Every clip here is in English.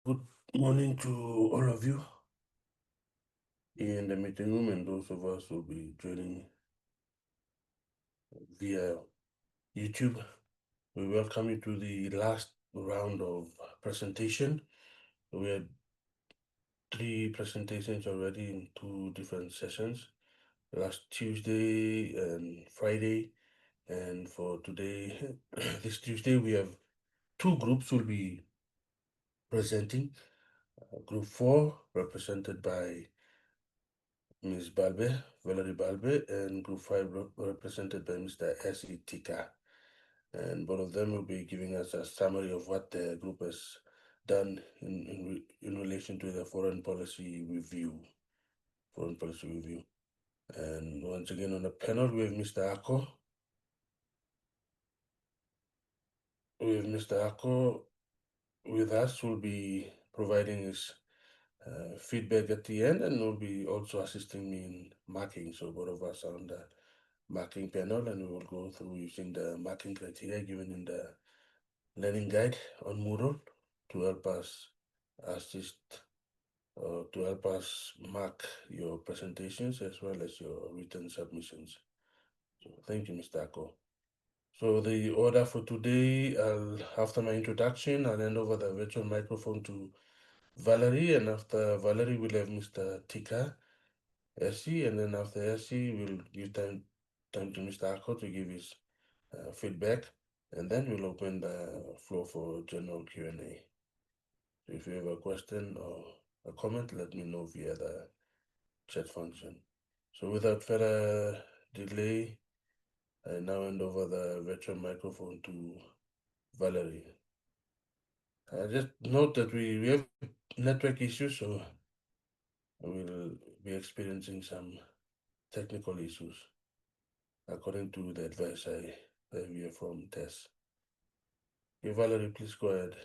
Good morning to all of you in the meeting room and those of us who will be joining via YouTube. We welcome you to the last round of presentation. We had 3 presentations already in 2 different sessions, last Tuesday and Friday. And for today, this Tuesday, we have 2 groups will be presenting. Group 4, represented by Ms. Balbe, Valerie Balbe, and Group 5 represented by Mr. S.E. Tika. And both of them will be giving us a summary of what the group has done in relation to the foreign policy review. And once again on the panel, we have Mr. Ako. Mr. Ako with us, will be providing his feedback at the end, and will be also assisting me in marking. So both of us are on the marking panel, and we will go through using the marking criteria given in the learning guide on Moodle to help us assist to help us mark your presentations as well as your written submissions. So thank you, Mr. Ako. So the order for today, after my introduction, I'll hand over the virtual microphone to Valerie, and after Valerie, we'll have Mr. Tika, SC, and then after SC, we'll give time to Mr. Ako to give his feedback, and then we'll open the floor for general Q&A. So if you have a question or a comment, let me know via the chat function. So without further delay, I now hand over the virtual microphone to Valerie. Just note that we have network issues, so we'll be experiencing some technical issues according to the advice I hear from Tess. Okay, Valerie, please go ahead.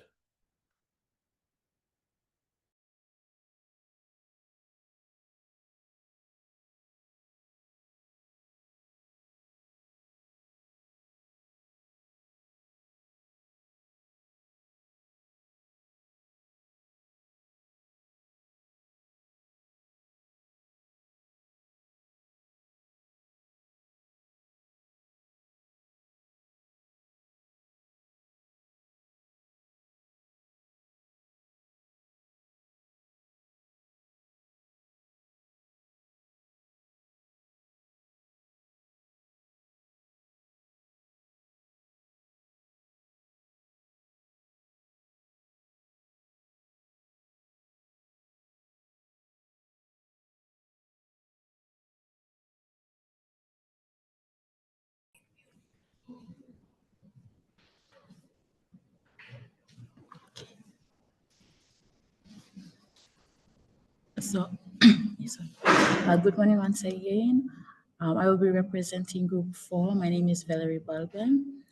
So, good morning once again. I will be representing Group 4. My name is Valerie Balben.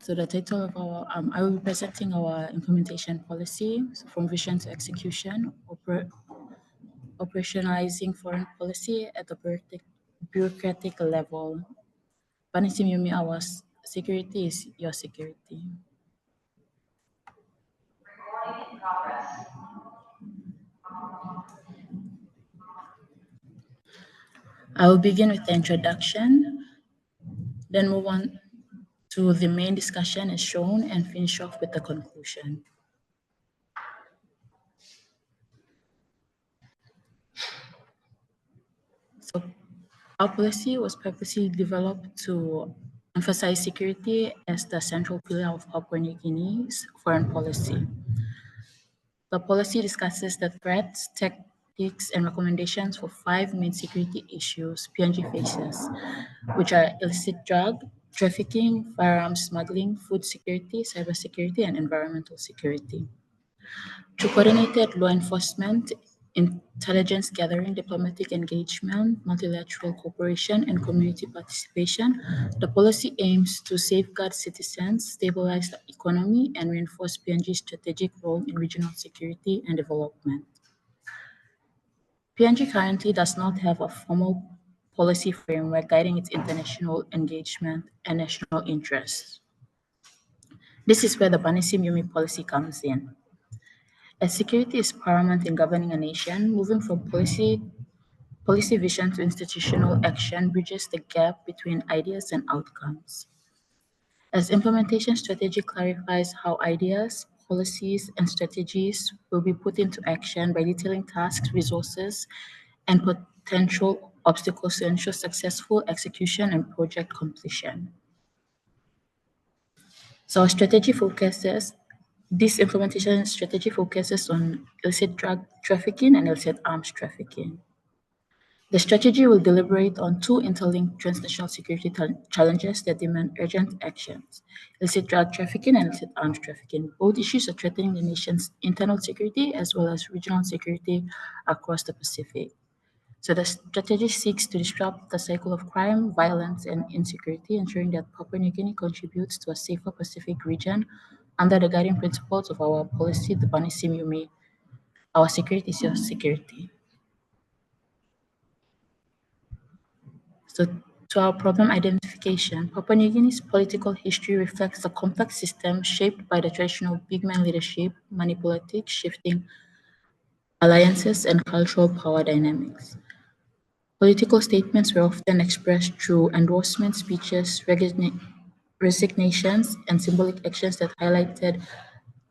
So the title of our, I will be presenting our implementation policy, so from vision to execution, operationalizing foreign policy at the bureaucratic level. Panisim Yumi, our security is your security. I will begin with the introduction, then move on to the main discussion as shown, and finish off with the conclusion. So our policy was purposely developed to emphasize security as the central pillar of Papua New Guinea's foreign policy. The policy discusses the threats, tactics, and recommendations for 5 main security issues PNG faces, which are illicit drug trafficking, firearms smuggling, food security, cybersecurity, and environmental security. Through coordinated law enforcement, intelligence gathering, diplomatic engagement, multilateral cooperation, and community participation, the policy aims to safeguard citizens, stabilize the economy, and reinforce PNG's strategic role in regional security and development. PNG currently does not have a formal policy framework guiding its international engagement and national interests. This is where the Banisim Yumi policy comes in. As security is paramount in governing a nation, moving from policy vision to institutional action bridges the gap between ideas and outcomes. As implementation strategy clarifies how ideas, policies, and strategies will be put into action by detailing tasks, resources, and potential obstacles to ensure successful execution and project completion. So our strategy focuses, this implementation strategy focuses on illicit drug trafficking and illicit arms trafficking. The strategy will deliberate on two interlinked transnational security challenges that demand urgent actions: illicit drug trafficking and illicit arms trafficking. Both issues are threatening the nation's internal security as well as regional security across the Pacific. So the strategy seeks to disrupt the cycle of crime, violence, and insecurity, ensuring that Papua New Guinea contributes to a safer Pacific region under the guiding principles of our policy, the Banisim Yumi. Our security is your security. So, to our problem identification, Papua New Guinea's political history reflects a complex system shaped by the traditional big man leadership, manipulative, shifting alliances, and cultural power dynamics. Political statements were often expressed through endorsement speeches, resignations, and symbolic actions that highlighted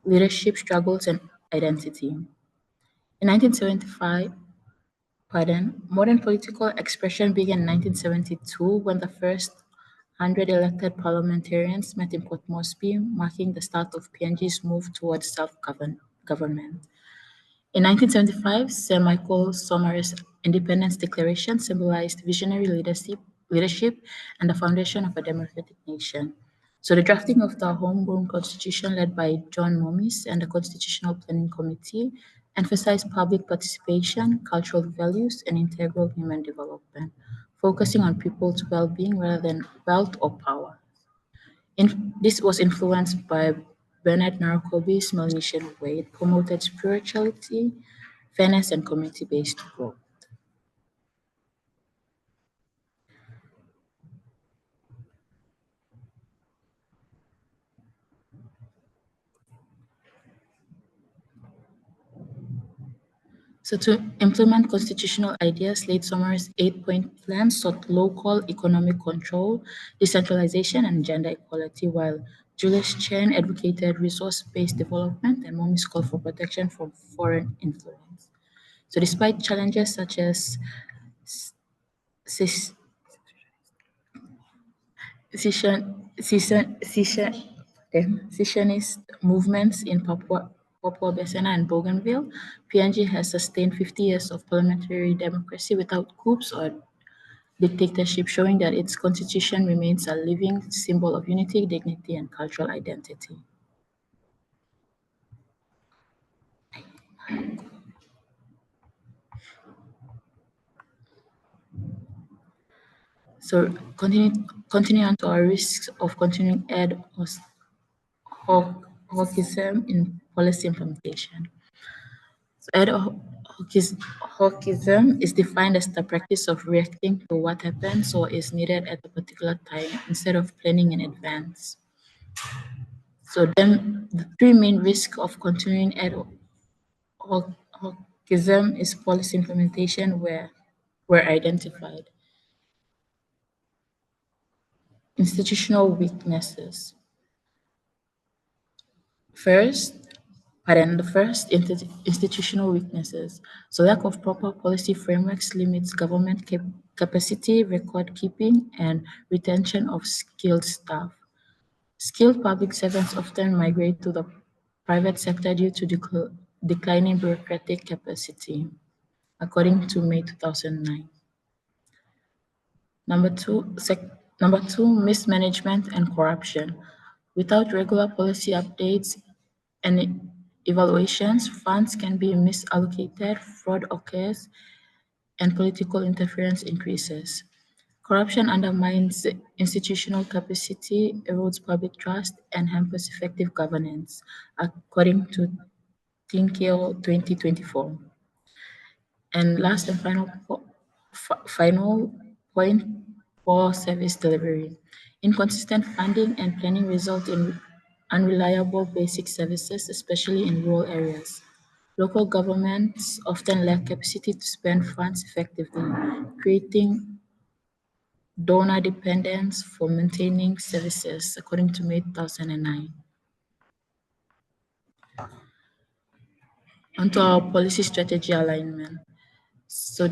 leadership struggles and identity. In 1975, modern political expression began in 1972 when the first 100 elected parliamentarians met in Port Moresby, marking the start of PNG's move towards self-government. In 1975, Sir Michael Somers' Independence Declaration symbolized visionary leadership and the foundation of a democratic nation. So the drafting of the homegrown constitution led by John Momis and the Constitutional Planning Committee emphasized public participation, cultural values, and integral human development, focusing on people's well-being rather than wealth or power. This was influenced by Bernard Narakobi's Melanesian way. It promoted spirituality, fairness, and community-based growth. So to implement constitutional ideas, late Summers' eight-point plan sought local economic control, decentralization, and gender equality, while Julius Chen advocated resource-based development and Momis called for protection from foreign influence. So despite challenges such as cis- secessionist movements in Papua Bessana and Bougainville, PNG has sustained 50 years of parliamentary democracy without coups or dictatorship, showing that its constitution remains a living symbol of unity, dignity, and cultural identity. So continue on to our risks of continuing hawkism in policy implementation. So hawkism is defined as the practice of reacting to what happens or is needed at a particular time instead of planning in advance. So then the three main risks of continuing hawkism is policy implementation were identified. Institutional weaknesses. The first institutional weaknesses. So lack of proper policy frameworks limits government capacity, record keeping, and retention of skilled staff. Skilled public servants often migrate to the private sector due to declining bureaucratic capacity, according to May 2009. Number two, mismanagement and corruption. Without regular policy updates and evaluations, funds can be misallocated, fraud occurs, and political interference increases. Corruption undermines institutional capacity, erodes public trust, and hampers effective governance, according to Tinkeo 2024. And last and final Point poor service delivery. Inconsistent funding and planning result in unreliable basic services, especially in rural areas. Local governments often lack capacity to spend funds effectively, creating donor dependence for maintaining services, according to May 2009. Onto our policy strategy alignment. So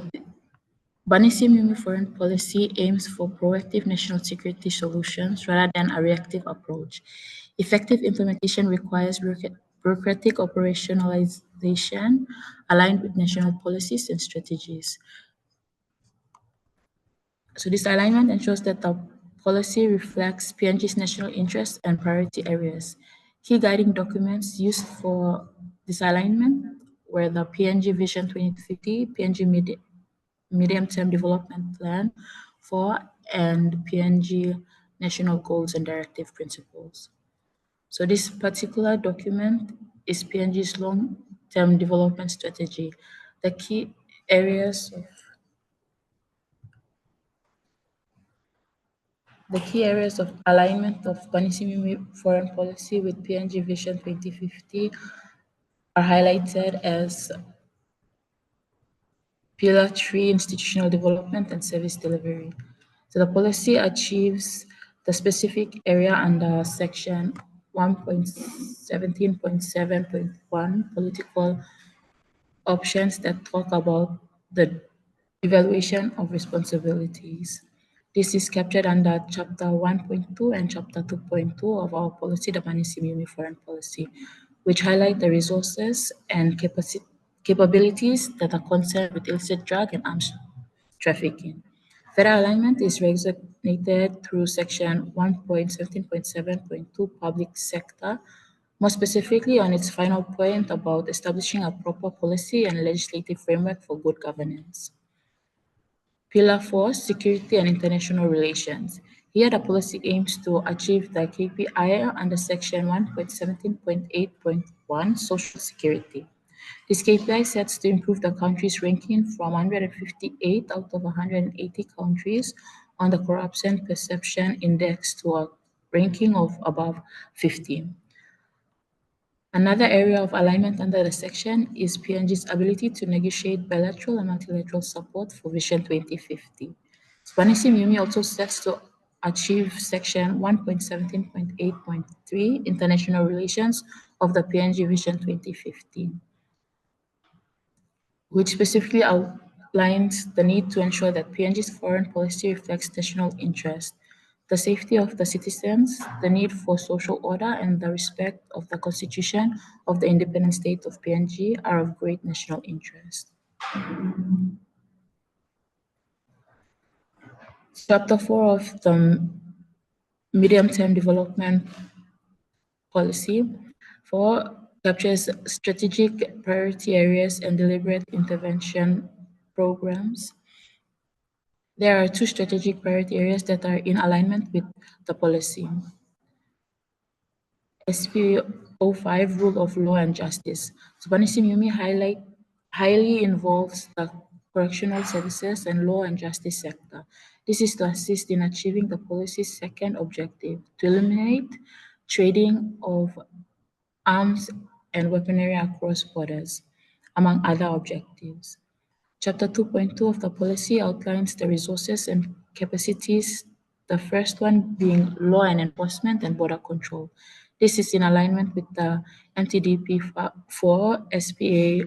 Banisi Mimi foreign policy aims for proactive national security solutions rather than a reactive approach. Effective implementation requires bureaucratic operationalization aligned with national policies and strategies. So this alignment ensures that the policy reflects PNG's national interests and priority areas. Key guiding documents used for this alignment were the PNG Vision 2050, PNG Medium-Term Development Plan 4, and PNG National Goals and Directive Principles. So this particular document is PNG's long-term development strategy. The key areas of The key areas of alignment of Panisimimi foreign policy with PNG Vision 2050 are highlighted as Pillar 3, institutional development and service delivery. So the policy achieves the specific area under section 1.17.7.1 political options that talk about the evaluation of responsibilities. This is captured under Chapter 1.2 and Chapter 2.2 of our policy, the Manisimimi Foreign Policy, which highlight the resources and capabilities that are concerned with illicit drug and arms trafficking. Federal alignment is resonated through Section 1.17.7.2 Public Sector, more specifically on its final point about establishing a proper policy and legislative framework for good governance. Pillar 4, Security and International Relations. Here, the policy aims to achieve the KPI under Section 1.17.8.1, Social Security. This KPI sets to improve the country's ranking from 158 out of 180 countries on the Corruption Perception Index to a ranking of above 50. Another area of alignment under the section is PNG's ability to negotiate bilateral and multilateral support for Vision 2050. Spanisi Mimi also sets to achieve Section 1.17.8.3 International Relations of the PNG Vision 2050, which specifically outlines the need to ensure that PNG's foreign policy reflects national interest, the safety of the citizens, the need for social order, and the respect of the Constitution of the independent state of PNG are of great national interest. Chapter 4 of the Medium-Term Development Policy 4 captures strategic priority areas and deliberate intervention programs. There are two strategic priority areas that are in alignment with the policy. SP05, Rule of Law and Justice. Subanisi Mumi highly involves the correctional services and law and justice sector. This is to assist in achieving the policy's second objective, to eliminate trading of arms and weaponry across borders, among other objectives. Chapter 2.2 of the policy outlines the resources and capacities, the first one being law and enforcement and border control. This is in alignment with the MTDP 4 SPA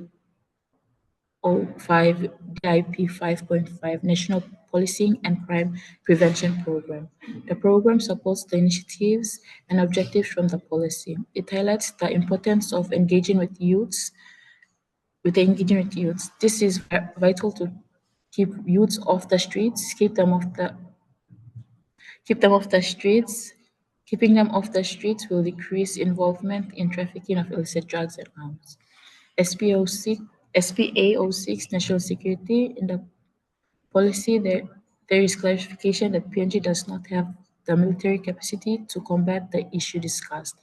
05 DIP 5.5 National Policing and Crime Prevention Program. The program supports the initiatives and objectives from the policy. It highlights the importance of engaging with youths This is vital to keep youths off the streets, keep them off the streets. Keeping them off the streets will decrease involvement in trafficking of illicit drugs and arms. SPO6, SPA06 National Security. In the policy, there is clarification that PNG does not have the military capacity to combat the issue discussed.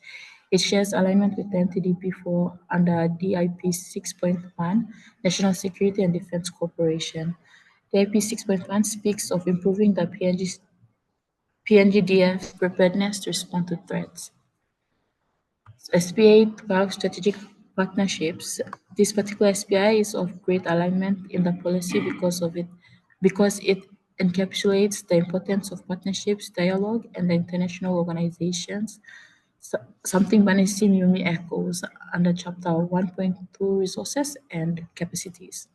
It shares alignment with the NTDP4 under DIP 6.1, National Security and Defense Cooperation. PIP 6.1 speaks of improving the PNGDF's preparedness to respond to threats. SPA 12 strategic partnerships. This particular SPI is of great alignment in the policy because it encapsulates the importance of partnerships, dialogue, and the international organizations. Something Banisi Yumi echoes under Chapter 1.2 Resources and Capacities.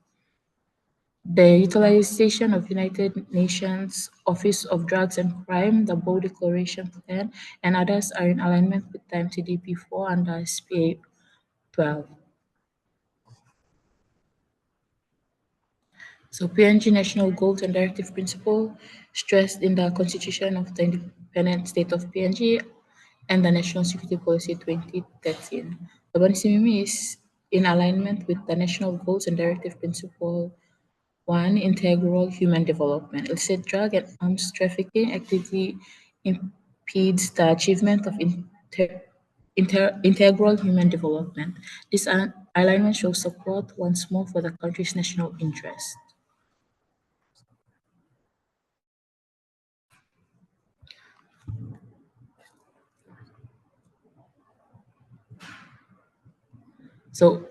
The utilization of United Nations Office of Drugs and Crime, the Bow Declaration Plan, and others are in alignment with the MTDP4 and the SPA 12. So PNG National Goals and Directive Principle stressed in the Constitution of the Independent State of PNG and the National Security Policy 2013. The Banisimimi is in alignment with the National Goals and Directive Principle 1. Integral human development. Illicit drug and arms trafficking actively impedes the achievement of integral human development. This alignment shows support once more for the country's national interest. So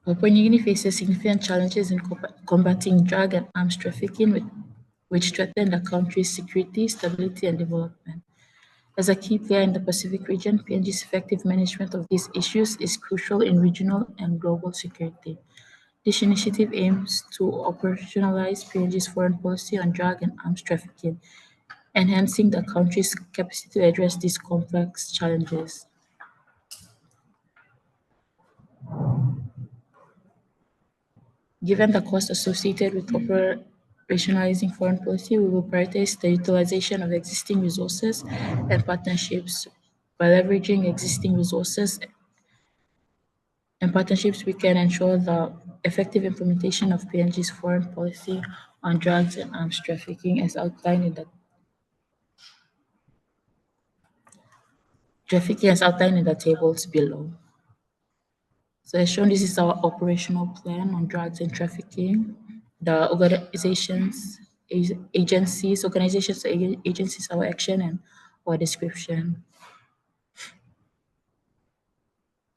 Papua New Guinea faces significant challenges in combating drug and arms trafficking, which threaten the country's security, stability, and development. As a key player in the Pacific region, PNG's effective management of these issues is crucial in regional and global security. This initiative aims to operationalize PNG's foreign policy on drug and arms trafficking, enhancing the country's capacity to address these complex challenges. Given the cost associated with operationalizing foreign policy, we will prioritize the utilization of existing resources and partnerships. By leveraging existing resources and partnerships, we can ensure the effective implementation of PNG's foreign policy on drugs and arms trafficking as outlined in the tables below. So as shown, this is our operational plan on drugs and trafficking. The agencies, our action and our description.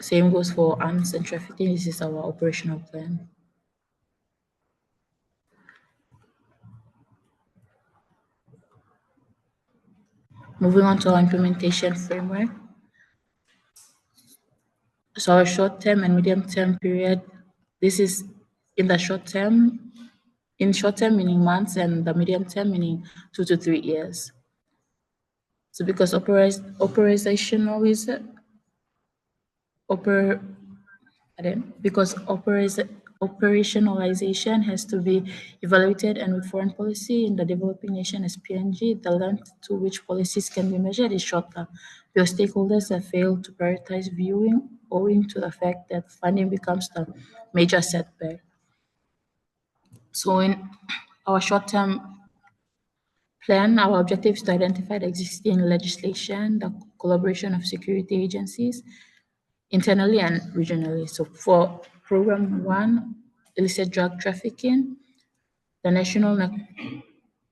Same goes for arms and trafficking. This is our operational plan. Moving on to our implementation framework. So our short-term and medium-term period, this is in the short-term meaning months and the medium-term meaning 2 to 3 years. So because operationalization has to be evaluated, and with foreign policy in the developing nation as PNG, the length to which policies can be measured is shorter because stakeholders have failed to prioritize viewing owing to the fact that funding becomes the major setback. So in our short-term plan, our objective is to identify the existing legislation, the collaboration of security agencies, internally and regionally. So for program 1, illicit drug trafficking, the National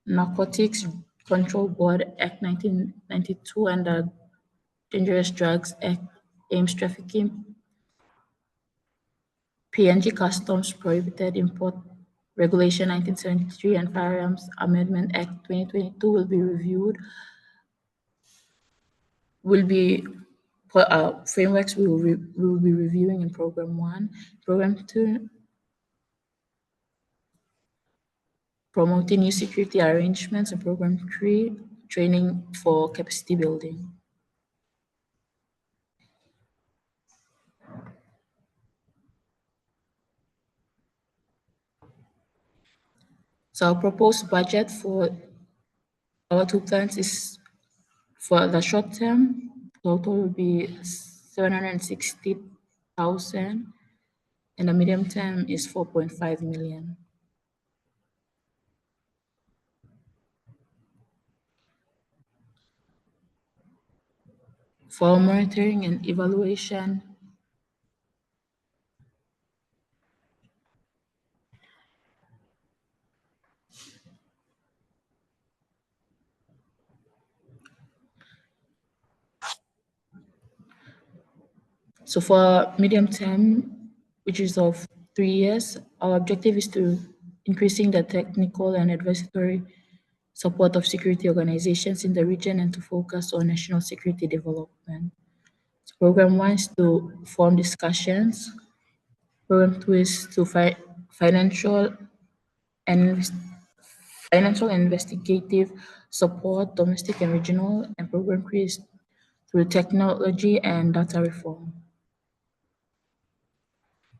Narcotics Control Board Act 1992 and the Dangerous Drugs Act aims trafficking. PNG Customs Prohibited Import Regulation 1973 and Firearms Amendment Act 2022 will be frameworks we will be reviewing in program 1. Program 2, promoting new security arrangements, and program 3, training for capacity building. So our proposed budget for our two plans is, for the short term, total will be 760,000, and the medium term is 4.5 million. For monitoring and evaluation, So for medium term, which is of 3 years, our objective is to increasing the technical and advisory support of security organizations in the region and to focus on national security development. So program one is to form discussions. Program two is to financial and financial and investigative support, domestic and regional, and program three is through technology and data reform.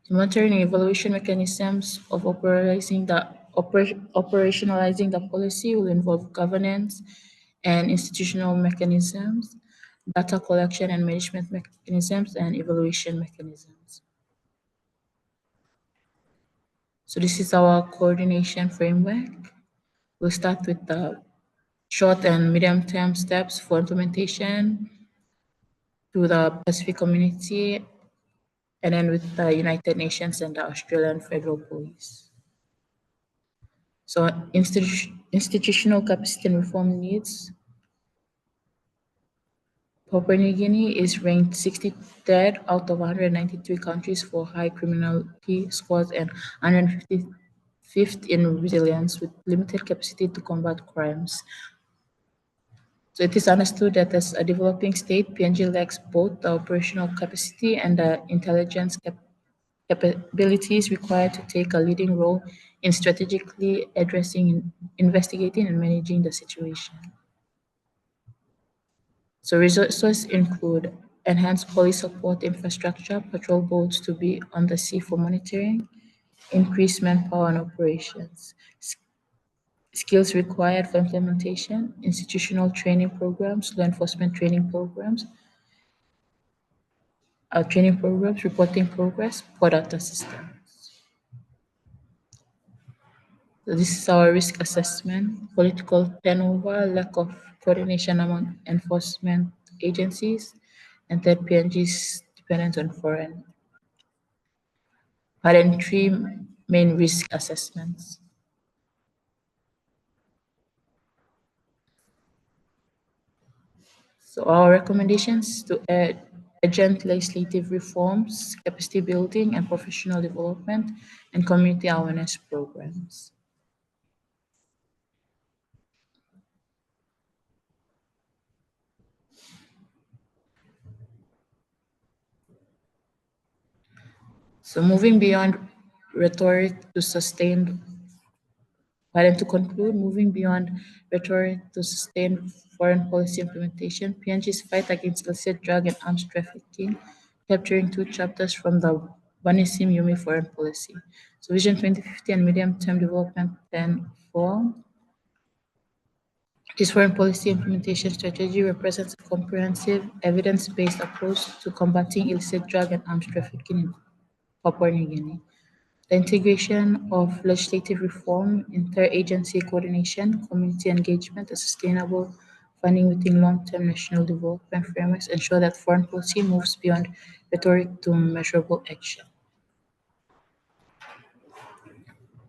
The monitoring and evaluation mechanisms of operationalizing the policy will involve governance and institutional mechanisms, data collection and management mechanisms, and evaluation mechanisms. So this is our coordination framework. We'll start with the short and medium term steps for implementation to the Pacific community and then with the United Nations and the Australian Federal Police. So institutional capacity and reform needs. Papua New Guinea is ranked 63rd out of 193 countries for high criminality scores and 155th in resilience with limited capacity to combat crimes. So it is understood that as a developing state, PNG lacks both the operational capacity and the intelligence capabilities required to take a leading role in strategically addressing, investigating, and managing the situation. So resources include enhanced police support infrastructure, patrol boats to be on the sea for monitoring, increased manpower and operations, skills required for implementation, institutional training programs, law enforcement training programs, reporting progress, product assistance. So this is our risk assessment, political turnover, lack of coordination among enforcement agencies, and third PNG's dependence on foreign. But three main risk assessments. So our recommendations to add urgent legislative reforms, capacity building and professional development, and community awareness programs. So moving beyond rhetoric to sustained, to conclude, moving beyond rhetoric to sustained foreign policy implementation, PNG's fight against illicit drug and arms trafficking, capturing two chapters from the Banisim Yumi foreign policy. So Vision 2050 and Medium Term Development Plan 4. This foreign policy implementation strategy represents a comprehensive, evidence-based approach to combating illicit drug and arms trafficking in Papua New Guinea. The integration of legislative reform, interagency coordination, community engagement, and sustainable funding within long-term national development frameworks ensure that foreign policy moves beyond rhetoric to measurable action.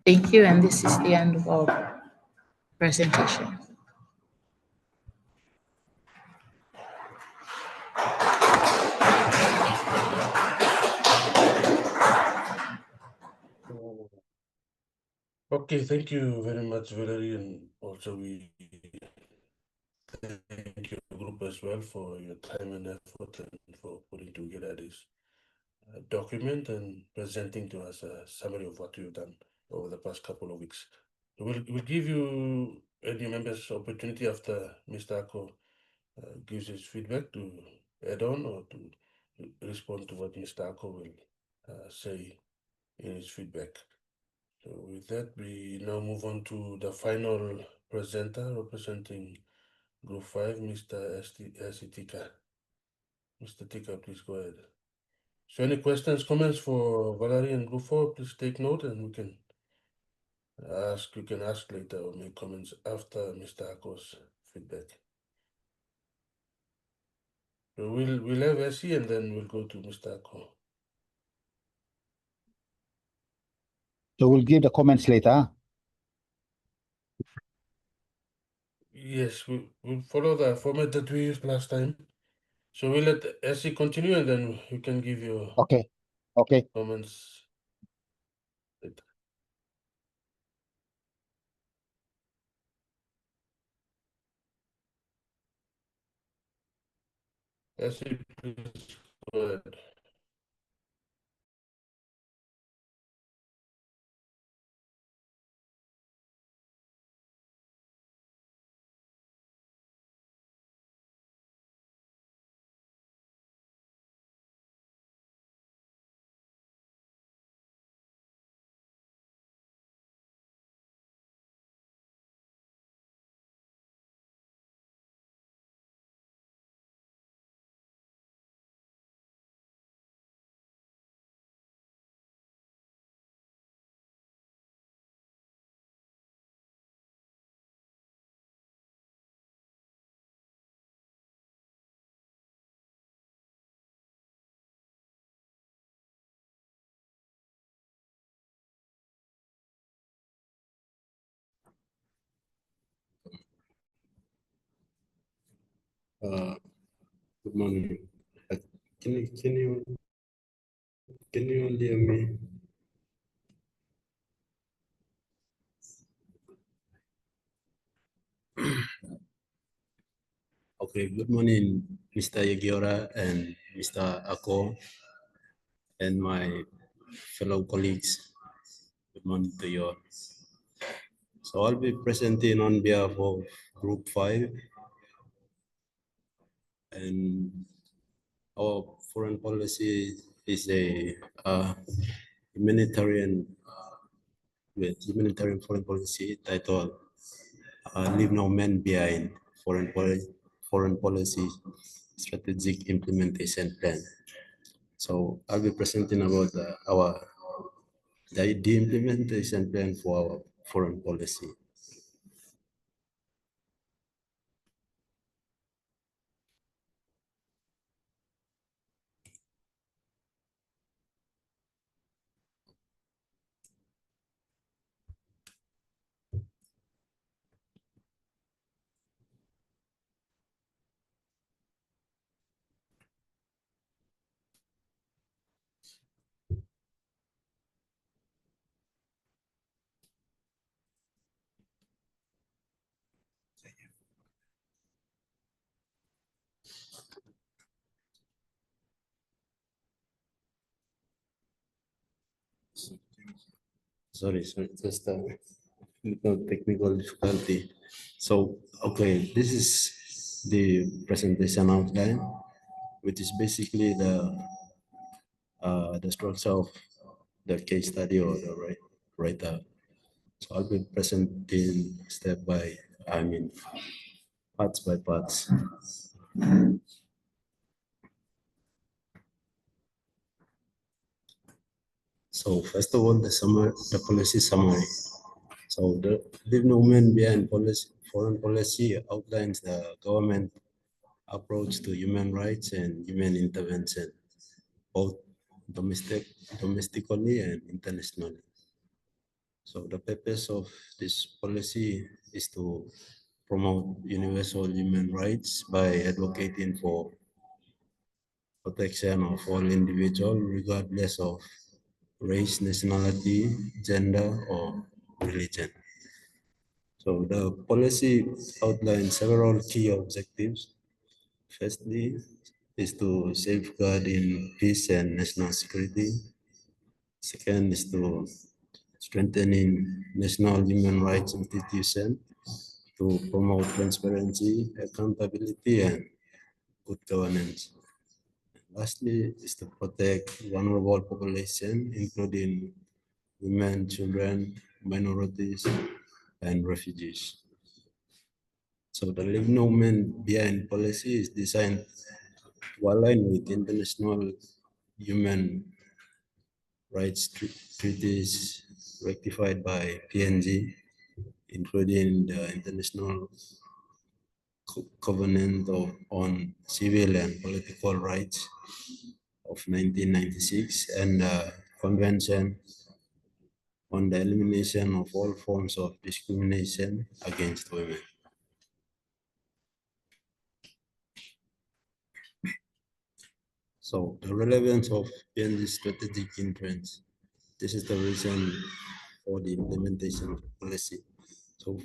Thank you, and this is the end of our presentation. Okay, thank you very much, Valerie, and also we thank your group as well for your time and effort and for putting together this document and presenting to us a summary of what you've done over the past couple of weeks. We'll give you any members opportunity after Mr. Ako gives his feedback to add on or to respond to what Mr. Ako will say in his feedback. So with that, we now move on to the final presenter representing Group 5, Mr. Tika. Mr. Tika, please go ahead. So any questions, comments for Valerie and Group 4, please take note and you can ask later or make comments after Mr. Ako's feedback. So we'll have Essie and then we'll go to Mr. Ako. So we'll give the comments later. Yes, we'll follow the format that we used last time. So we'll let SC continue and then you can give your Okay. Okay. comments. SC, please go ahead. Good morning. Can you hear me? Okay. Good morning, Mr. Yagiora and Mr. Ako, and my fellow colleagues. Good morning to you all. So I'll be presenting on behalf of Group 5, and our foreign policy is a humanitarian foreign policy titled "Leave No Man Behind: Foreign Policy Strategic Implementation Plan." So I'll be presenting about the implementation plan for our foreign policy. Sorry, just a little technical difficulty. So, okay, this is the presentation outline, which is basically the structure of the case study or the write-up. So I'll be presenting parts by parts. So first of all, the policy summary. So the development behind foreign policy outlines the government approach to human rights and human intervention, both domestically and internationally. So the purpose of this policy is to promote universal human rights by advocating for protection of all individuals regardless of race, nationality, gender, or religion. So the policy outlines several key objectives. Firstly, is to safeguard in peace and national security. Second is to strengthening national human rights institutions to promote transparency, accountability, and good governance. Lastly, is to protect vulnerable population, including women, children, minorities, and refugees. So the Leave No Man Behind policy is designed to align with international human rights treaties ratified by PNG, including the International Covenant on Civil and Political Rights of 1996 and the Convention on the Elimination of All Forms of Discrimination Against Women. So the relevance of PNG strategic influence. This is the reason for the implementation of the policy. So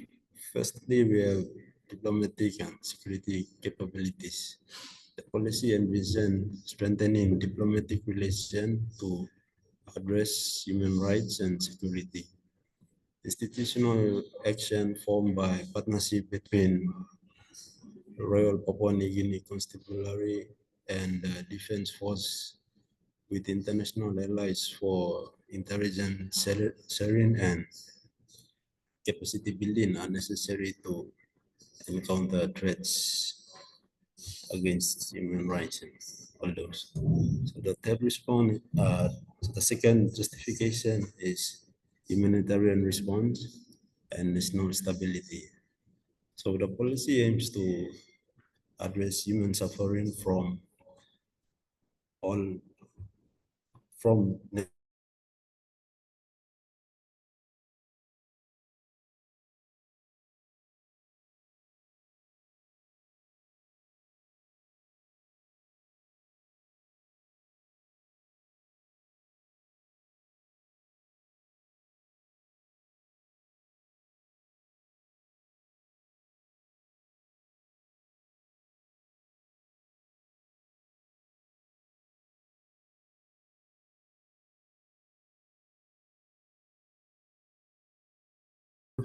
firstly, we have diplomatic and security capabilities. The policy envisions strengthening diplomatic relations to address human rights and security. Institutional action formed by partnership between Royal Papua New Guinea Constabulary and the Defense Force with international allies for intelligence sharing and capacity building are necessary to encounter threats against human rights and all those. So the third response, the second justification is humanitarian response and national stability. So the policy aims to address human suffering from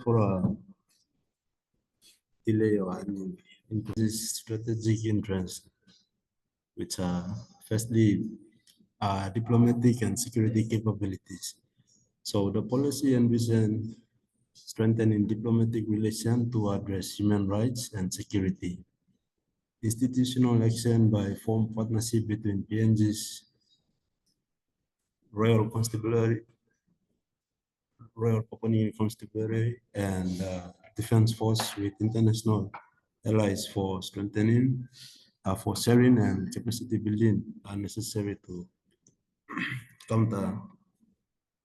for a delay or any this strategic interest, which are firstly diplomatic and security capabilities. So the policy envisions strengthening diplomatic relations to address human rights and security. Institutional action by form partnership between PNG's Royal Constabulary, Royal Papua New Guinea Constabulary, and Defense Force with international allies for strengthening, for sharing and capacity building are necessary to counter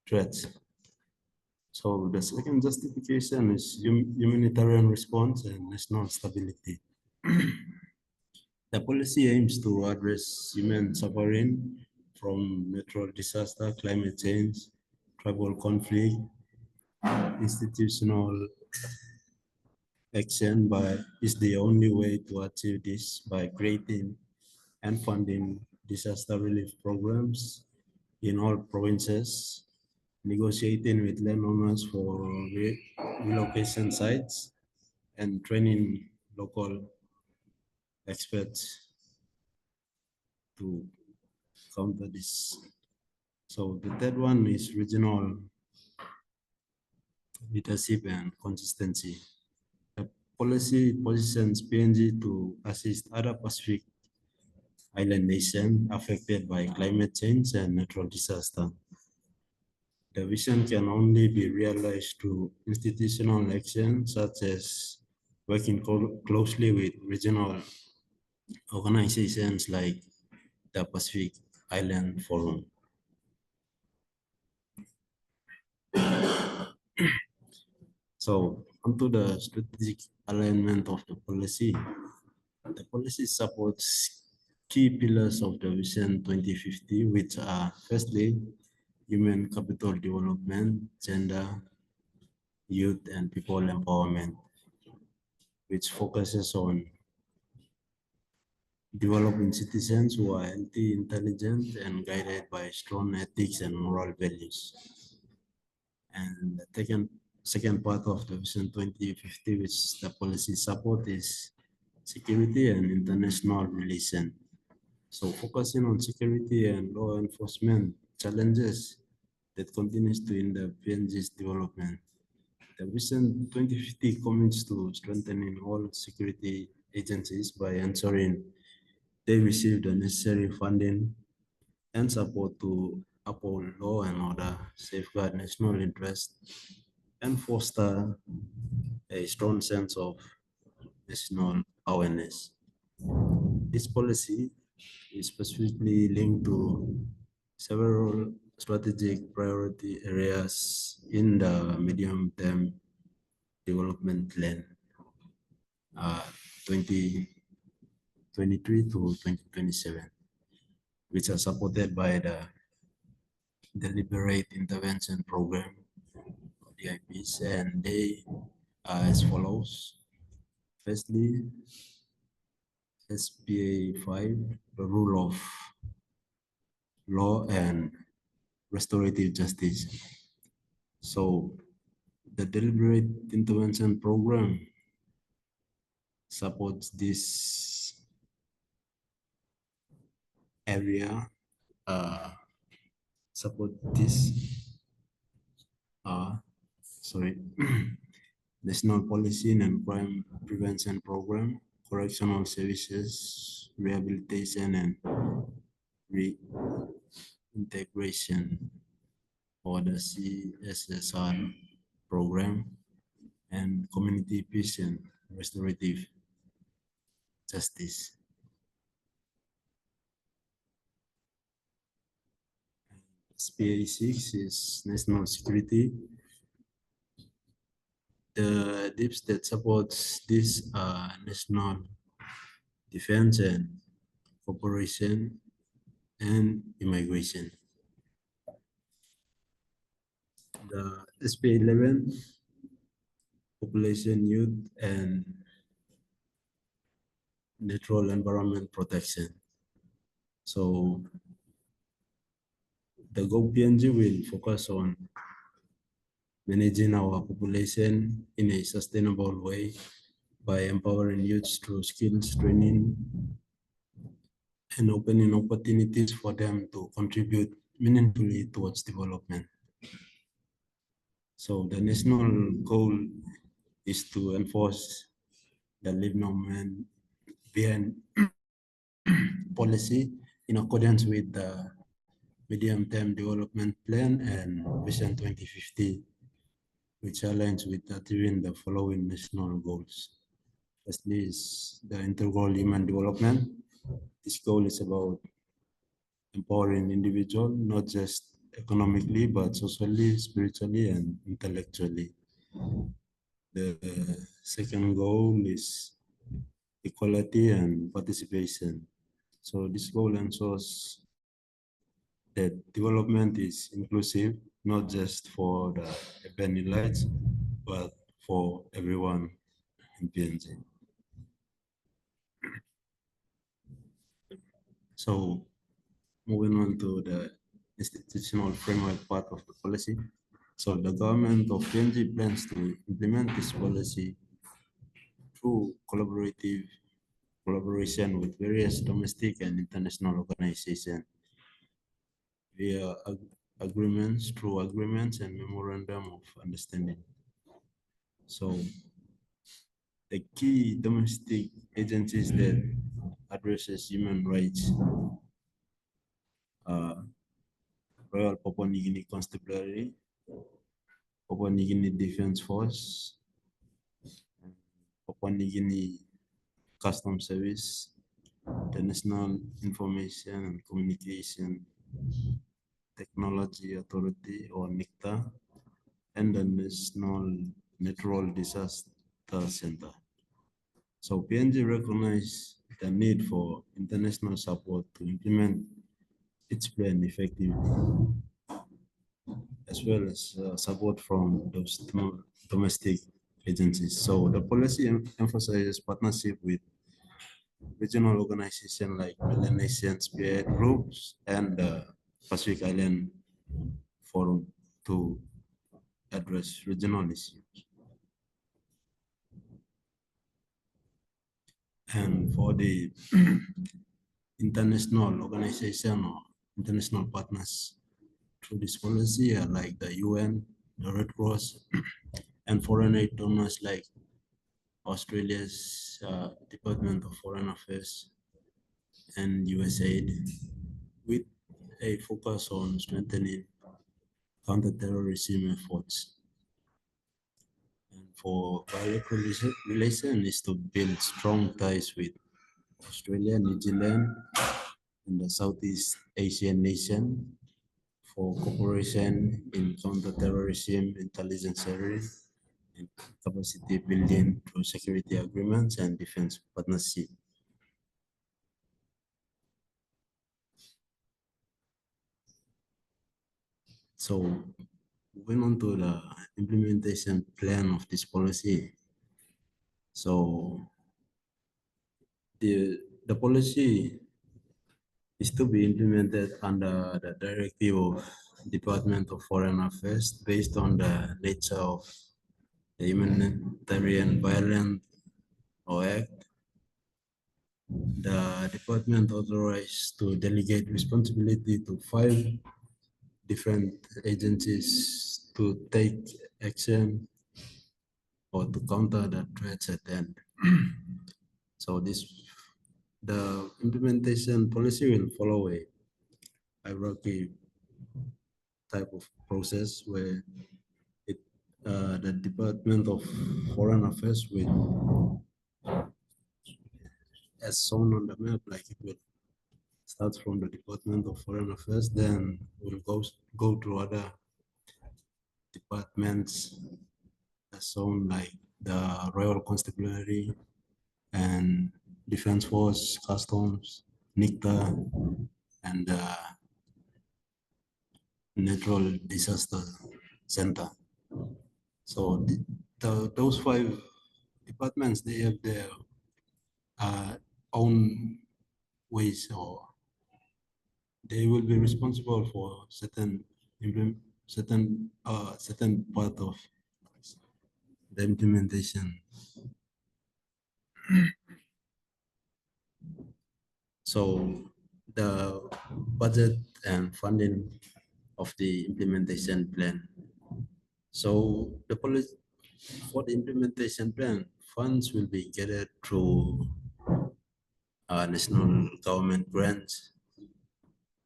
threats. So the second justification is humanitarian response and national stability. The policy aims to address human suffering from natural disaster, climate change, tribal conflict, institutional action is the only way to achieve this by creating and funding disaster relief programs in all provinces, negotiating with landowners for relocation sites, and training local experts to counter this. So the third one is regional leadership and consistency. The policy positions PNG to assist other Pacific island nations affected by climate change and natural disaster. The vision can only be realized through institutional action, such as working closely with regional organizations like the Pacific Island Forum. So, onto the strategic alignment of the policy. The policy supports key pillars of the Vision 2050, which are firstly, human capital development, gender, youth, and people empowerment, which focuses on developing citizens who are healthy, intelligent, and guided by strong ethics and moral values. And the second part of the Vision 2050, which the policy support, is security and international relations. So focusing on security and law enforcement challenges that continues to hinder PNG's development. The Vision 2050 commits to strengthening all security agencies by ensuring they receive the necessary funding and support to uphold law and order, safeguard national interest, and foster a strong sense of national awareness. This policy is specifically linked to several strategic priority areas in the medium-term development plan 2023 to 2027. which are supported by the Deliberate Intervention Program, DIPs, and they are as follows. Firstly, SPA 5, the rule of law and restorative justice. So the Deliberate Intervention Program supports this area, sorry, National Policy and Crime Prevention Program, Correctional Services, Rehabilitation and Reintegration, or the CSSR program, and Community Peace and Restorative Justice. SPA 6 is National Security. The DIPs that supports this are National Defense and Cooperation and Immigration. The SPA 11, Population, Youth and Natural Environment Protection. So the GovPNG will focus on managing our population in a sustainable way by empowering youths through skills training and opening opportunities for them to contribute meaningfully towards development. So the national goal is to enforce the Leave No Man Behind policy in accordance with the Medium-Term Development Plan and Vision 2050, which aligns with achieving the following national goals. Firstly is the integral human development. This goal is about empowering individual, not just economically, but socially, spiritually, and intellectually. The second goal is equality and participation. So this goal ensures that development is inclusive, not just for the urban elites, but for everyone in PNG. So moving on to the institutional framework part of the policy. So the government of PNG plans to implement this policy through collaboration with various domestic and international organizations via agreements, through agreements and memorandum of understanding. So the key domestic agencies that addresses human rights are Royal Papua New Guinea Constabulary, Papua New Guinea Defense Force, Papua New Guinea Customs Service, the National Information and Communication Technology Authority, or NICTA, and the National Natural Disaster Center. So PNG recognized the need for international support to implement its plan effectively, as well as support from those domestic agencies. So the policy emphasizes partnership with regional organizations like Melanesian Spirit Groups and the Pacific Island Forum to address regional issues. And for the international organization or international partners through this policy are like the UN, the Red Cross, and foreign aid donors like Australia's Department of Foreign Affairs and USAID, with a focus on strengthening counter-terrorism efforts. And for bilateral relations is to build strong ties with Australia, New Zealand, and the Southeast Asian nation for cooperation in counter-terrorism, intelligence sharing, and capacity building through security agreements and defense partnership. So moving on to the implementation plan of this policy. So the policy is to be implemented under the directive of Department of Foreign Affairs based on the nature of the humanitarian violence or act. The department authorized to delegate responsibility to 5 different agencies to take action or to counter the threats at hand. So the implementation policy will follow a hierarchy type of process where the Department of Foreign Affairs will, as shown on the map, like it will start from the Department of Foreign Affairs, then will go to other departments as shown, like the Royal Constabulary and Defense Force, Customs, NICTA, and Natural Disaster Center. So those 5 departments, they have their own ways, or they will be responsible for certain part of the implementation. So the budget and funding of the implementation plan. So the policy for the implementation plan, funds will be gathered through national government grants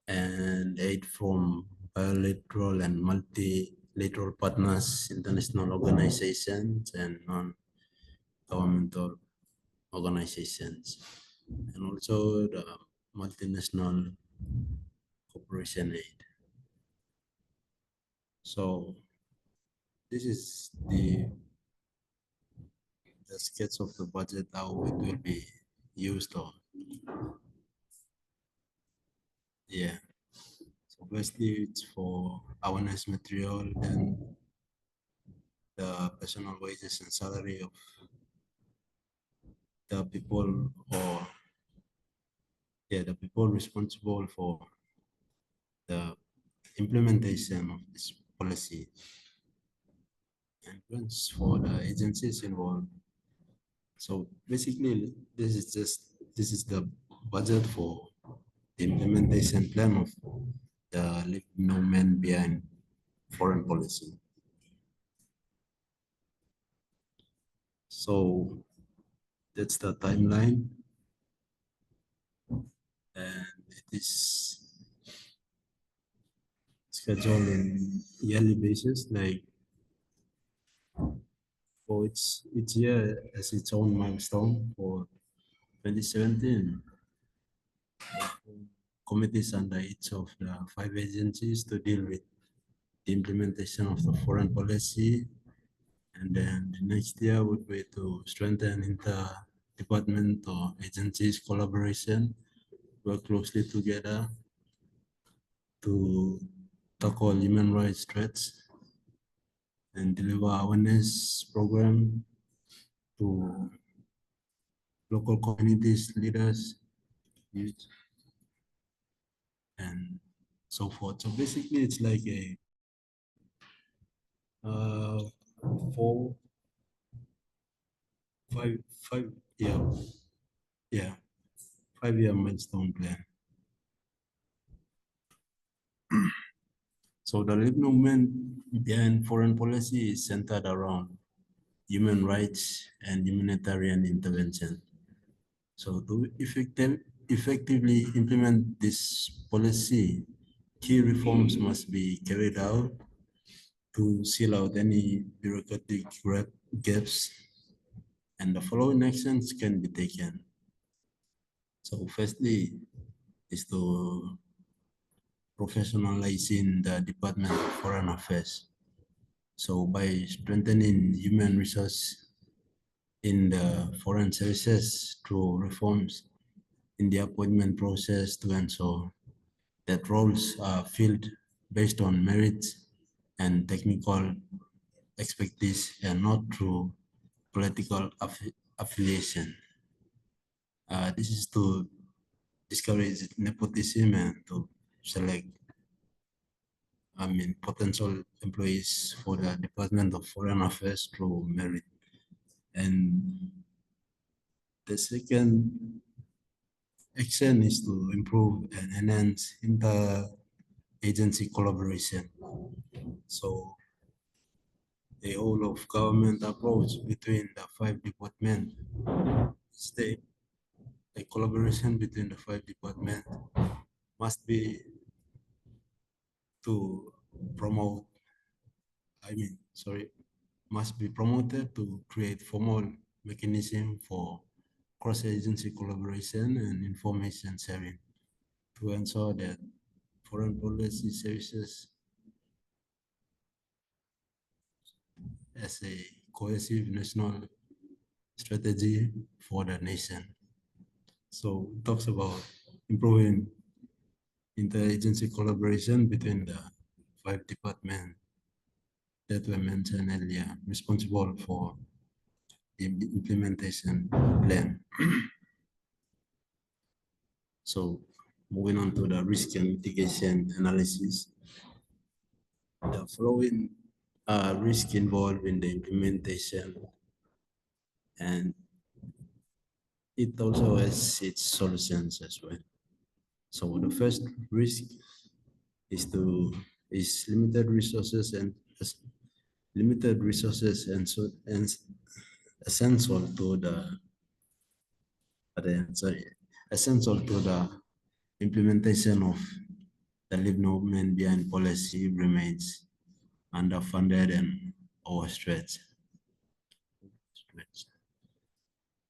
and aid from bilateral and multilateral partners, international organizations, and non-governmental organizations, and also the multinational corporation aid. So this is the sketch of the budget, how it will be used on. Yeah. So basically it's for awareness material, then the personal wages and salary of the people, or the people responsible for the implementation of this policy, and grants for the agencies involved. So basically this is the budget for the implementation plan of the Leave No Man Behind foreign policy. So that's the timeline, and it is scheduled in yearly basis, like for each year as its own milestone. For 2017, committees under each of the 5 agencies to deal with the implementation of the foreign policy. And then the next year would be to strengthen inter-department or agencies collaboration, work closely together to tackle human rights threats and deliver awareness program to local communities, leaders, youth, and so forth. So basically it's like a 4, 5, 5-year milestone plan. So the Leave movement behind foreign policy is centered around human rights and humanitarian intervention. So to effectively implement this policy, key reforms must be carried out to seal out any bureaucratic gaps, and the following actions can be taken. So firstly is to professionalizing the Department of Foreign Affairs. So by strengthening human resource in the foreign services through reforms in the appointment process to ensure that roles are filled based on merit and technical expertise and not through political affiliation. This is to discourage nepotism and to select, potential employees for the Department of Foreign Affairs through merit. And the second action is to improve and enhance inter-agency collaboration. So the whole of government approach between the 5 departments is the collaboration between the 5 departments must be to promote, must be promoted to create formal mechanism for cross-agency collaboration and information sharing to ensure that foreign policy services as a cohesive national strategy for the nation. So it talks about improving interagency collaboration between the 5 departments that were mentioned earlier, responsible for the implementation plan. So moving on to the risk and mitigation analysis, the following risk involved in the implementation, and it also has its solutions as well. So the first risk is limited resources and so and essential to essential to the implementation of the Leave No Man Behind policy remains underfunded and overstretched.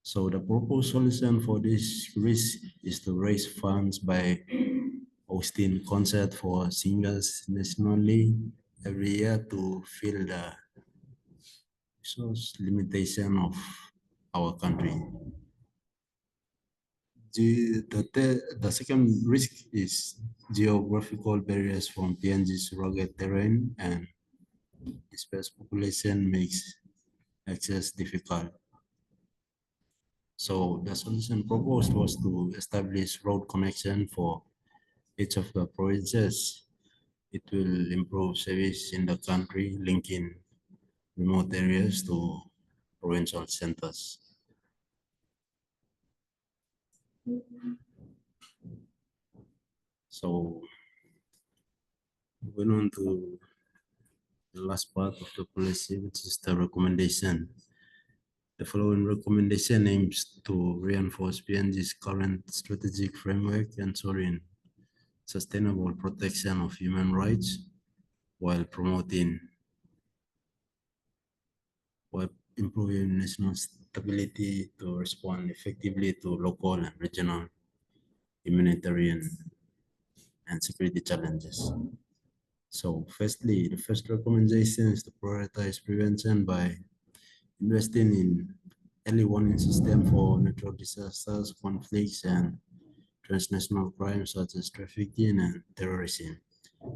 So the proposed solution for this risk is to raise funds by hosting concert for singers nationally every year to fill the resource limitation of our country. The second risk is geographical barriers from PNG's rugged terrain and dispersed population makes access difficult. So the solution proposed was to establish road connection for each of the provinces. It will improve service in the country, linking remote areas to provincial centers. So moving on to the last part of the policy, which is the recommendation. The following recommendation aims to reinforce PNG's current strategic framework, ensuring sustainable protection of human rights while improving national stability to respond effectively to local and regional humanitarian and security challenges. So firstly, the first recommendation is to prioritize prevention by investing in early warning system for natural disasters, conflicts, and transnational crimes such as trafficking and terrorism.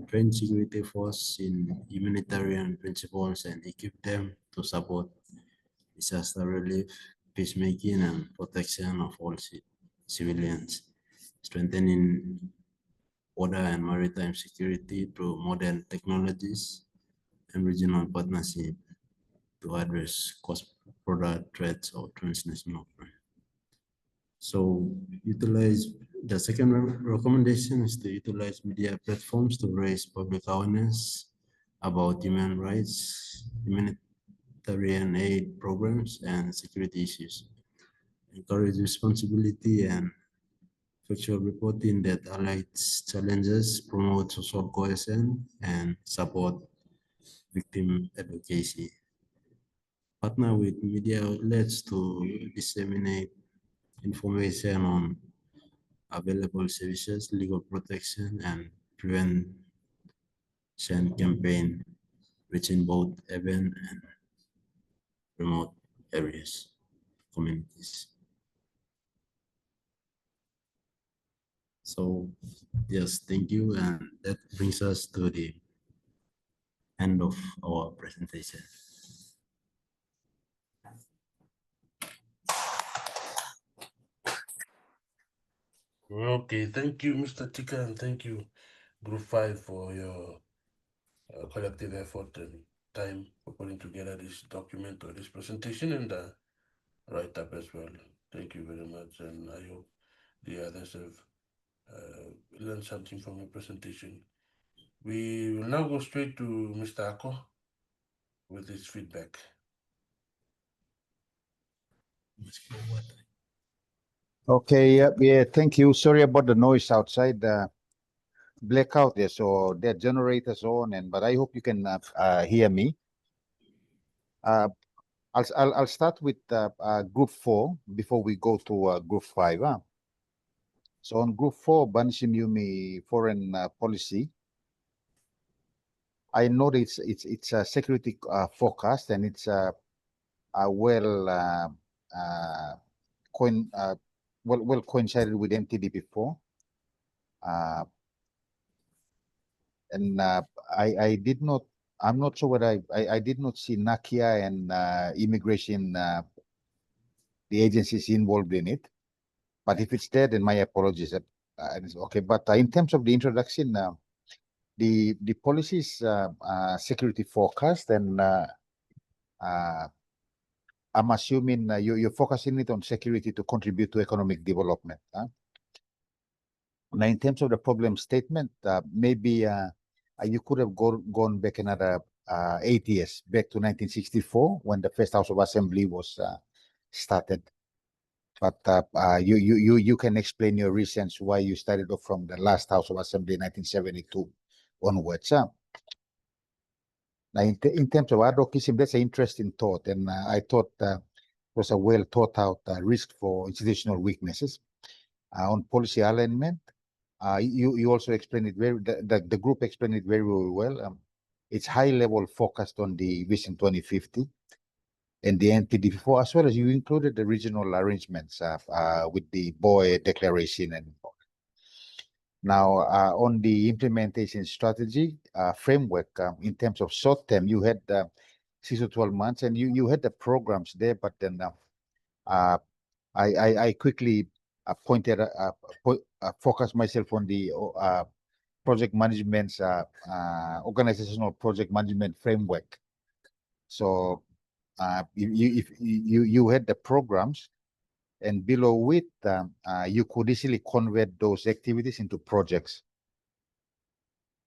Train security force in humanitarian principles and equip them to support disaster relief, peacemaking, and protection of all civilians. Strengthening border and maritime security through modern technologies and regional partnership to address cross-border threats or transnational crime. So the second recommendation is to utilize media platforms to raise public awareness about human rights, humanitarian aid programs, and security issues. Encourage responsibility and factual reporting that highlights challenges, promote social cohesion, and support victim advocacy. Partner with media outlets to disseminate information on available services, legal protection, and prevention campaign reaching both urban and remote areas, communities. So yes, thank you. And that brings us to the end of our presentation. Okay, thank you, Mr. Tika, and thank you, Group 5, for your collective effort and time for putting together this document or this presentation and write up as well. Thank you very much, and I hope the others have learned something from your presentation. We will now go straight to Mr. Ako with his feedback. Okay, yeah, thank you. Sorry about the noise outside. Blackout there, so there are generators on, but I hope you can hear me. I'll start with Group 4 before we go to Group 5. So on Group 4, Banishim foreign policy, I know that it's a security forecast, and it's well coincided with MTD before. And I did not, I'm not sure whether I did not see Nakia and immigration, the agencies involved in it. But if it's there, then my apologies. Okay, but in terms of the introduction, the policies security forecast, and I'm assuming you're focusing it on security to contribute to economic development. Now, in terms of the problem statement, maybe you could have gone back another 8 years, back to 1964, when the first House of Assembly was started. But you can explain your reasons why you started off from the last House of Assembly, 1972 onwards. Now, in terms of advocacy, that's an interesting thought, and I thought it was a well thought out risk for institutional weaknesses. On policy alignment, you also explained it the group explained it very well. It's high level focused on the Vision 2050 and the NPD4, as well as you included the regional arrangements with the BOE declaration. And now on the implementation strategy framework, in terms of short term, you had 6 to 12 months, and you had the programs there, but then I quickly focused myself on the project management, organizational project management framework. So if you had the programs, and below it, you could easily convert those activities into projects.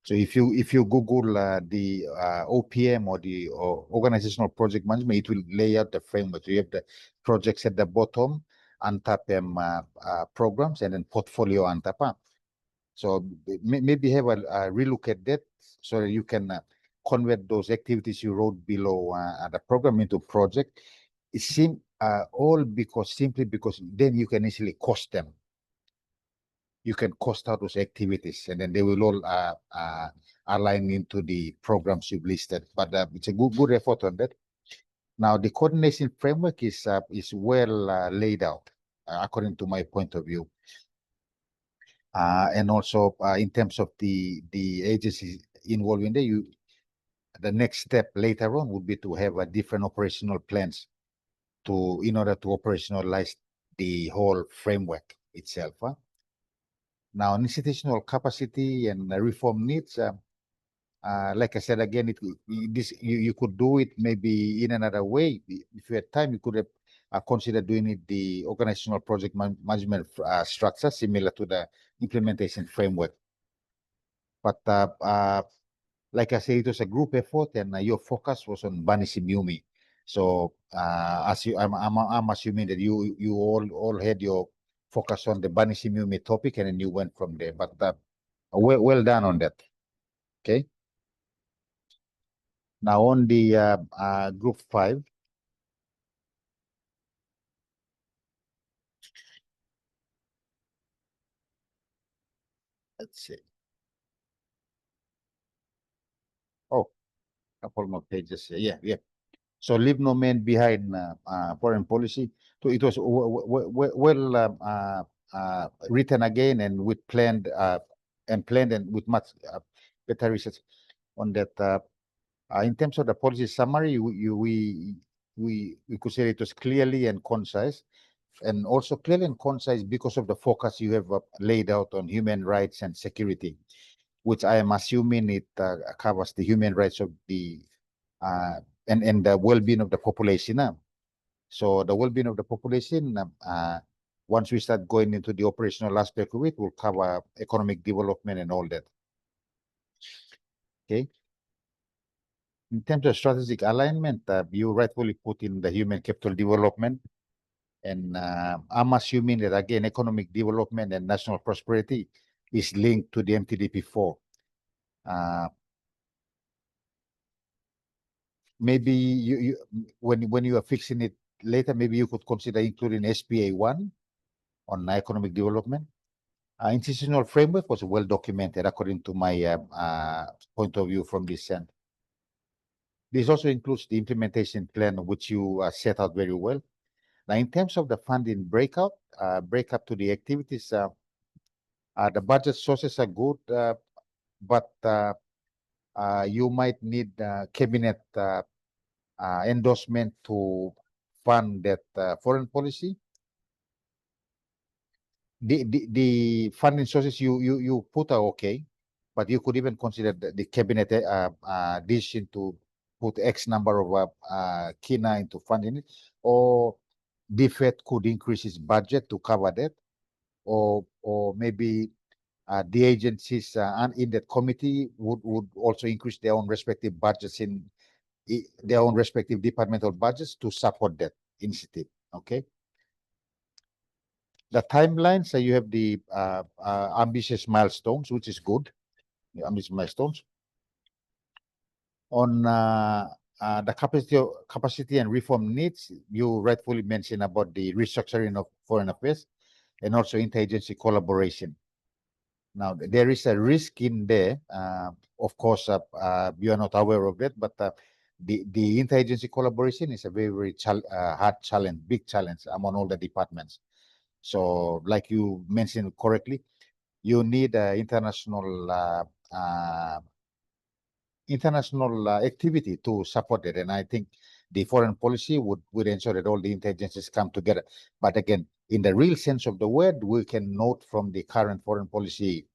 So if you Google the OPM or the organizational project management, it will lay out the framework. So you have the projects at the bottom, UNTAP programs, and then portfolio UNTAP. So maybe have a relook at that, so that you can convert those activities you wrote below the program into project. It seems simply because then you can easily cost them. You can cost out those activities, and then they will all align into the programs you've listed. But it's a good effort on that. Now, the coordination framework is well laid out, according to my point of view. And also in terms of the agencies involved in there, the next step later on would be to have a different operational plans in order to operationalize the whole framework itself. Now, institutional capacity and reform needs, like I said again, you could do it maybe in another way. If you had time, you could have considered doing it the organizational project management structure, similar to the implementation framework. But like I said, it was a group effort, and your focus was on Banishim. So I'm assuming that you all had your focus on the Banishim topic, and then you went from there. But well done on that. Okay. Now on the group 5. Let's see. Oh, couple more pages. Yeah. So leave no man behind foreign policy. So it was well written again, and with planned and with much better research on that. In terms of the policy summary, we could say it was clearly and concise, and also clearly and concise because of the focus you have laid out on human rights and security, which I am assuming it covers the human rights of the and the well-being of the population. So the well-being of the population, once we start going into the operational aspect of it, will cover economic development and all that. Okay. In terms of strategic alignment, you rightfully put in the human capital development. And I'm assuming that, again, economic development and national prosperity is linked to the MTDP4. Maybe when you are fixing it later, maybe you could consider including SPA1 on economic development. Institutional framework was well documented according to my point of view from this end. This also includes the implementation plan, which you set out very well. Now, in terms of the funding breakup to the activities, the budget sources are good, but you might need cabinet endorsement to fund that foreign policy. The funding sources you put are okay, but you could even consider the cabinet decision to put X number of kina into funding it, or DFED could increase its budget to cover that, or maybe the agencies in that committee would also increase their own respective budgets in their own respective departmental budgets to support that initiative. Okay. The timelines, so you have the ambitious milestones, which is good. The ambitious milestones. On the capacity and reform needs, you rightfully mentioned about the restructuring of foreign affairs and also interagency collaboration. Now, there is a risk in there. Of course, you are not aware of it, but the interagency collaboration is a very hard challenge, big challenge among all the departments. So, like you mentioned correctly, you need international activity to support it, and I think the foreign policy would ensure that all the intelligences come together. But again, in the real sense of the word, we can note from the current foreign policy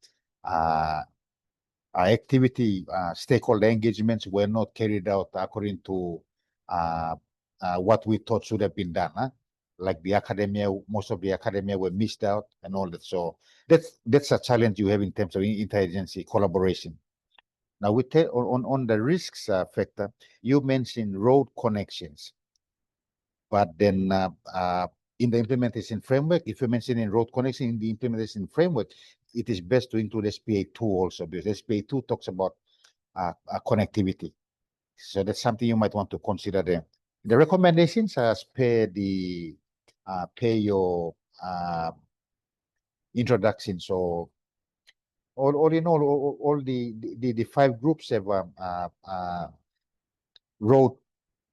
activity, stakeholder engagements were not carried out according to what we thought should have been done. Like the academia, most of the academia were missed out and all that. So that's a challenge you have in terms of interagency collaboration. Now, on the risks factor, you mentioned road connections, but then in the implementation framework, if you mention in road connection in the implementation framework, it is best to include SPA2 also, because SPA2 talks about connectivity. So that's something you might want to consider there. The recommendations are pay your introduction. So all in all the five groups have wrote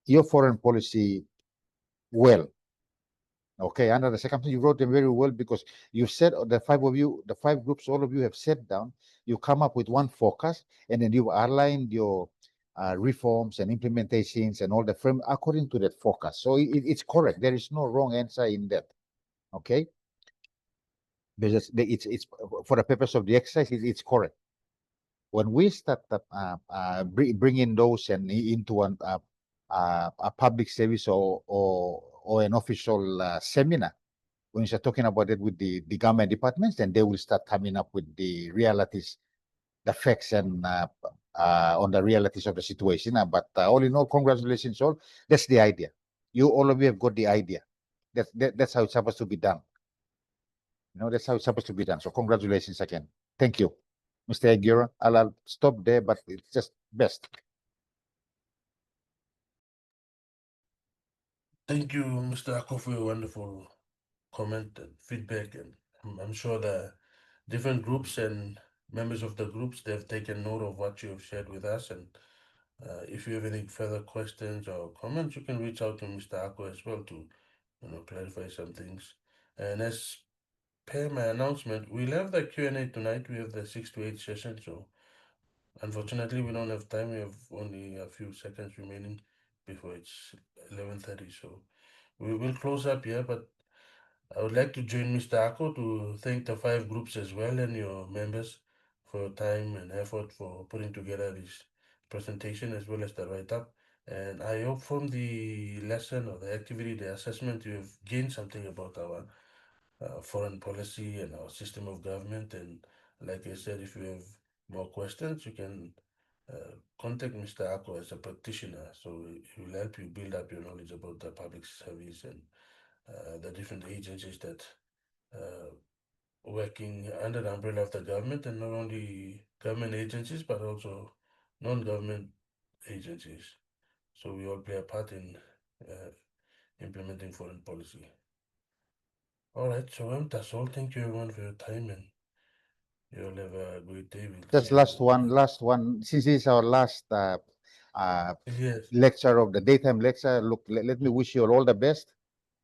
your foreign policy well. Okay, under the circumstances, you wrote them very well because you said the five groups, all of you have sat down, you come up with one focus, and then you aligned your reforms and implementations and all the frame according to that focus. So it's correct. There is no wrong answer in that. Okay, because it's for the purpose of the exercise, it's correct. When we start bringing those and into a public service or an official seminar, when you start talking about it with the government departments, then they will start coming up with the realities, the facts, and on the realities of the situation. But all in all, congratulations all. That's the idea. All of you have got the idea. That's how it's supposed to be done. That's how it's supposed to be done. So congratulations again. Thank you, Mr. Aguirre. I'll stop there, but it's just best. Thank you, Mr. Ako, for your wonderful comment and feedback. And I'm sure the different groups and members of the groups, they've taken note of what you have shared with us. And if you have any further questions or comments, you can reach out to Mr. Ako as well to clarify some things. And as per my announcement, we'll have the Q&A tonight. We have the 6 to 8 session. So unfortunately, we don't have time. We have only a few seconds remaining before it's 11:30. So we will close up here, but I would like to join Mr. Ako to thank the five groups as well and your members for your time and effort for putting together this presentation as well as the write-up. And I hope from the lesson or the activity, the assessment, you have gained something about our foreign policy and our system of government. And like I said, if you have more questions, you can contact Mr. Ako as a practitioner. So he will help you build up your knowledge about the public service and the different agencies that uh, working under the umbrella of the government, and not only government agencies but also non-government agencies. So we all play a part in uh, implementing foreign policy. All right, so that's all. Thank you everyone for your time, and you all have a great day. We'll see Just you. last one. Since this is our last Yes. lecture of the daytime lecture, look, let me wish you all the best.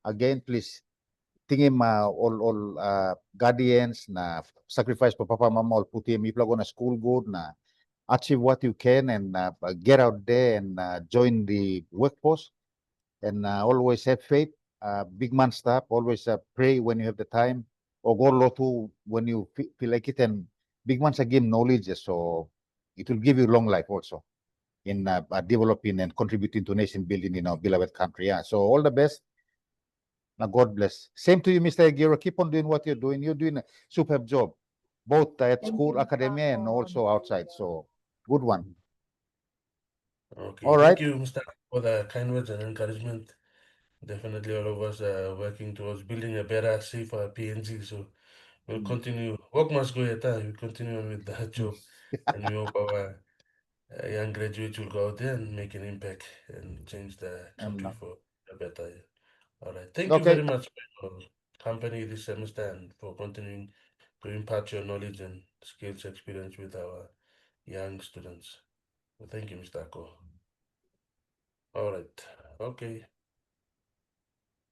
Again, please tingin all guardians na sacrifice pa papa mama all puti mi plago na school good na achieve what you can and get out there and join the workforce and always have faith. Big man stuff. Always pray when you have the time. Or go lotu when you feel like it. And big man's again knowledge, so it will give you long life also in developing and contributing to nation building in our beloved country. Yeah. So all the best. Now God bless. Same to you, Mr. Aguirre. Keep on doing what you're doing. You're doing a superb job, both at school, academia, and also outside. So good one. Okay. All Thank right. you, Mr. for the kind words and encouragement. Definitely, all of us are working towards building a better, safer PNG. So we'll Mm. continue. Work must go yet. We continue on with that job, and we hope our young graduates will go out there and make an impact and change the country for a better. All right. Thank you very Okay. much for your company this semester and for continuing to impart your knowledge and skills experience with our young students. So thank you, Mr. Ako. All right. Okay.